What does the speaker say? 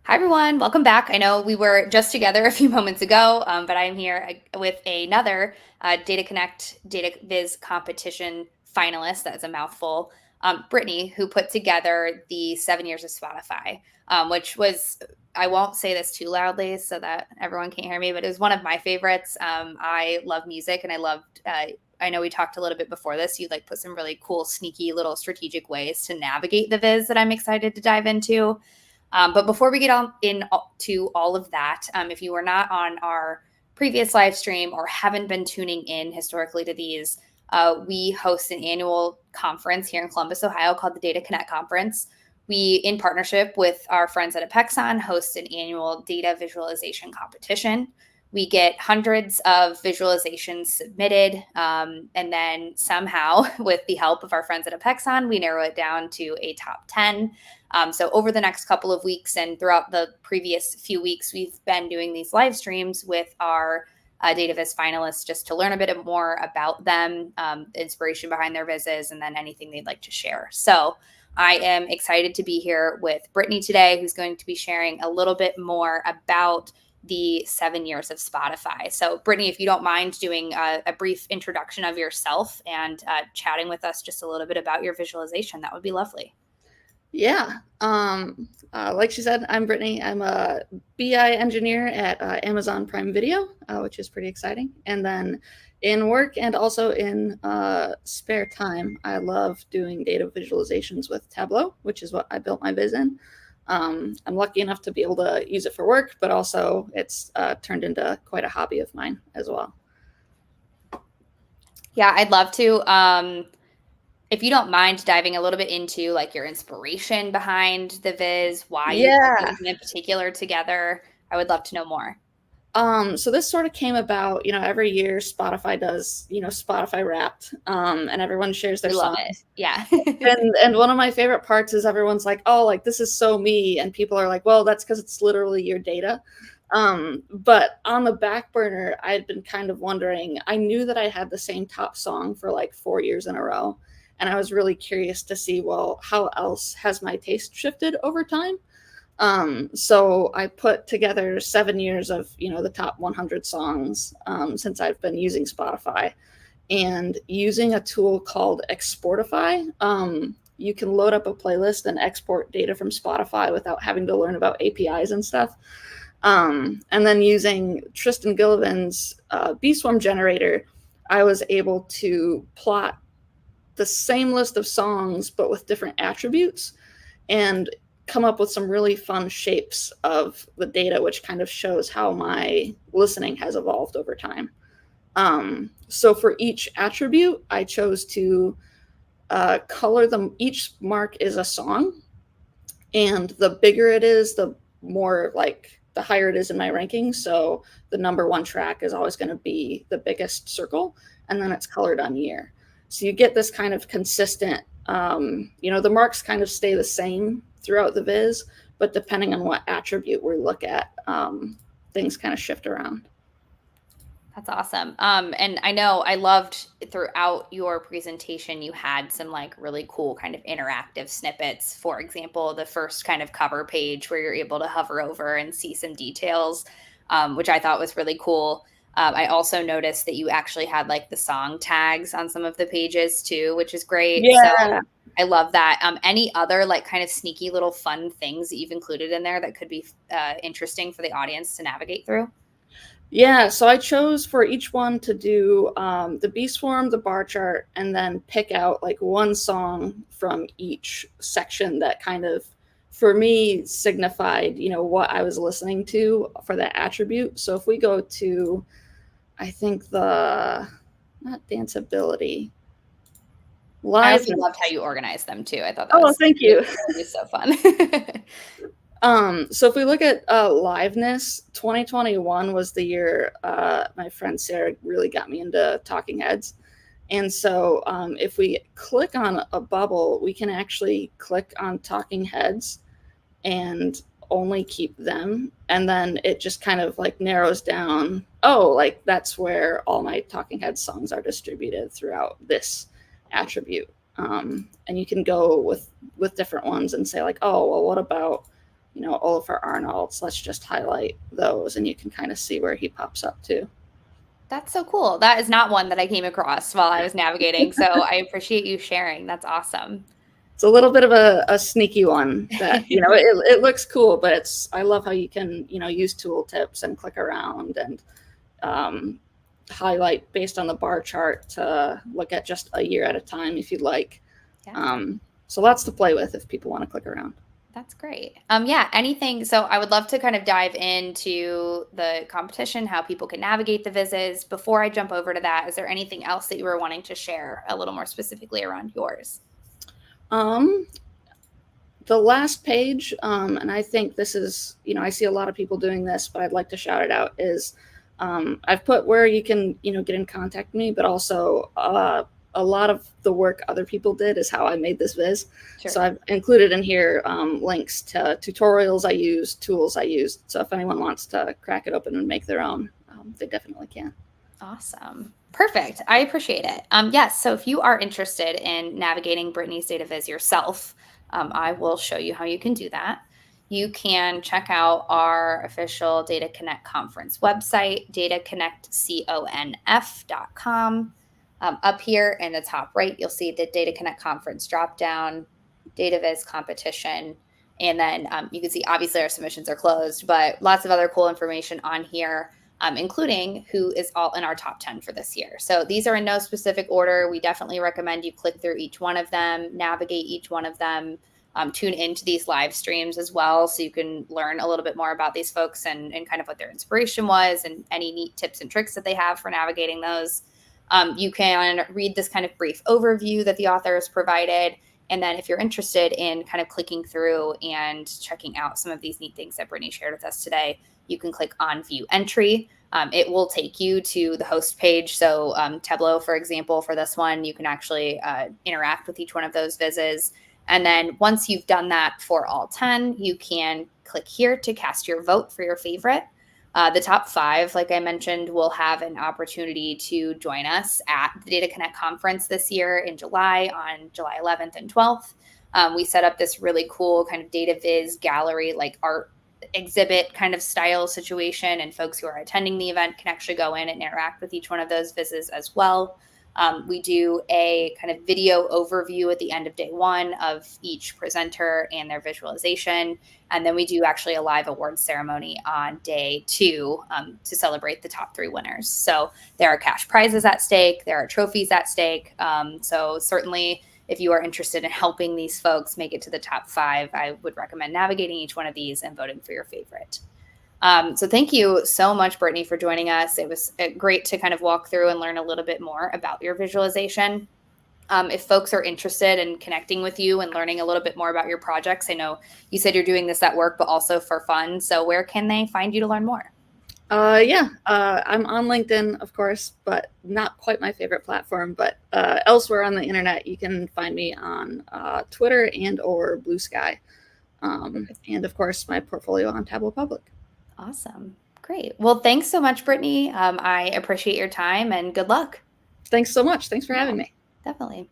Hi, everyone. Welcome back. I know we were just together a few moments ago, but I'm here with another Data Connect Data Viz competition finalist. That's a mouthful. Brittany, who put together the 7 years of Spotify, which was, I won't say this too loudly so that everyone can't hear me, but it was one of my favorites. I love music and I loved, I know we talked a little bit before this. You like put some really cool, sneaky little strategic ways to navigate the Viz that I'm excited to dive into. But before we get on into all of that, if you were not on our previous live stream or haven't been tuning in historically to these, we host an annual conference here in Columbus, Ohio called the Data Connect Conference. We, in partnership with our friends at Apexon, host an annual data visualization competition. We get hundreds of visualizations submitted, and then somehow, with the help of our friends at Apexon, we narrow it down to a top 10. So over the next couple of weeks and throughout the previous few weeks, we've been doing these live streams with our Data Viz finalists just to learn a bit more about them, the inspiration behind their vizzes, and then anything they'd like to share. So I am excited to be here with Brittany today, who's going to be sharing a little bit more about the 7 years of Spotify. So Brittany, if you don't mind doing a brief introduction of yourself and chatting with us just a little bit about your visualization, that would be lovely. Yeah. Like she said, I'm Brittany. I'm a BI engineer at Amazon Prime Video, which is pretty exciting. And then in work and also in spare time, I love doing data visualizations with Tableau, which is what I built my viz in. I'm lucky enough to be able to use it for work, but also it's turned into quite a hobby of mine as well. Yeah, I'd love to. If you don't mind diving a little bit into like your inspiration behind the Viz, why you put Yeah. these in particular together, I would love to know more. So this sort of came about, every year Spotify does, Spotify Wrapped, and everyone shares their We love it. songs. Yeah. And one of my favorite parts is everyone's like, oh, like this is so me, and people are like, well, that's because it's literally your data. But on the back burner, I had been kind of wondering. I knew that I had the same top song for like 4 years in a row, and I was really curious to see, well, how else has my taste shifted over time? So I put together 7 years of, the top 100 songs since I've been using Spotify, and using a tool called Exportify. You can load up a playlist and export data from Spotify without having to learn about APIs and stuff. And then using Tristan Gillivan's B-Swarm generator, I was able to plot the same list of songs but with different attributes and come up with some really fun shapes of the data, which kind of shows how my listening has evolved over time. So for each attribute, I chose to color them. Each mark is a song, and the bigger it is, the more like the higher it is in my ranking. So the number one track is always going to be the biggest circle, and then it's colored on year. So you get this kind of consistent, the marks kind of stay the same throughout the viz, but depending on what attribute we look at, things kind of shift around. That's awesome. And I know I loved throughout your presentation, you had some like really cool kind of interactive snippets. For example, the first kind of cover page where you're able to hover over and see some details, which I thought was really cool. I also noticed that you actually had like the song tags on some of the pages too, which is great. So Yeah. I love that. Any other like kind of sneaky little fun things that you've included in there that could be interesting for the audience to navigate through? Yeah, so I chose for each one to do the bee swarm, the bar chart, and then pick out like one song from each section that kind of, for me, signified, what I was listening to for that attribute. So if we go to, I think not danceability, I live. also loved how you organized them too. I thought that Oh, was thank you. really so fun. So if we look at liveness, 2021 was the year my friend Sarah really got me into Talking Heads. And so if we click on a bubble, we can actually click on Talking Heads and only keep them. And then it just kind of like narrows down, oh, like that's where all my Talking Heads songs are distributed throughout this attribute. And you can go with different ones and say like, oh, well, what about Oliver Arnolds, let's just highlight those, and you can kind of see where he pops up too. That's so cool. That is not one that I came across while I was navigating. So I appreciate you sharing. That's awesome. It's a little bit of a sneaky one that, it looks cool, but I love how you can, use tool tips and click around and highlight based on the bar chart to look at just a year at a time if you'd like. Yeah. So lots to play with if people want to click around. That's great. Yeah, anything. So I would love to kind of dive into the competition, how people can navigate the vises. Before I jump over to that, is there anything else that you were wanting to share a little more specifically around yours? The last page, and I think this is, I see a lot of people doing this, but I'd like to shout it out, is I've put where you can, get in contact with me, but also a lot of the work other people did is how I made this viz. Sure. So I've included in here links to tutorials I used, tools I used. So if anyone wants to crack it open and make their own, they definitely can. Awesome. Perfect. I appreciate it. Yes. So if you are interested in navigating Brittany's data viz yourself, I will show you how you can do that. You can check out our official Data Connect conference website, dataconnectconf.com. Up here in the top right, you'll see the Data Connect conference dropdown, data viz competition, and then you can see obviously our submissions are closed, but lots of other cool information on here, including who is all in our top 10 for this year. So these are in no specific order. We definitely recommend you click through each one of them, navigate each one of them, tune into these live streams as well, so you can learn a little bit more about these folks and kind of what their inspiration was and any neat tips and tricks that they have for navigating those. You can read this kind of brief overview that the author has provided. And then if you're interested in kind of clicking through and checking out some of these neat things that Brittany shared with us today, you can click on View Entry. It will take you to the host page. So Tableau, for example, for this one, you can actually interact with each one of those vises. And then once you've done that for all 10, you can click here to cast your vote for your favorite. The top 5, like I mentioned, will have an opportunity to join us at the Data Connect conference this year in July, on July 11th and 12th. We set up this really cool kind of data viz gallery, like art exhibit kind of style situation, and folks who are attending the event can actually go in and interact with each one of those vises as well. We do a kind of video overview at the end of day 1 of each presenter and their visualization. And then we do actually a live awards ceremony on day 2 to celebrate the top 3 winners. So there are cash prizes at stake. There are trophies at stake. So certainly if you are interested in helping these folks make it to the top 5, I would recommend navigating each one of these and voting for your favorite. So thank you so much, Brittany, for joining us. It was great to kind of walk through and learn a little bit more about your visualization. If folks are interested in connecting with you and learning a little bit more about your projects, I know you said you're doing this at work, but also for fun. So where can they find you to learn more? I'm on LinkedIn, of course, but not quite my favorite platform. But elsewhere on the internet, you can find me on Twitter and or Blue Sky. And of course, my portfolio on Tableau Public. Awesome. Great. Well, thanks so much, Brittany. I appreciate your time and good luck. Thanks so much. Thanks for having me. Definitely.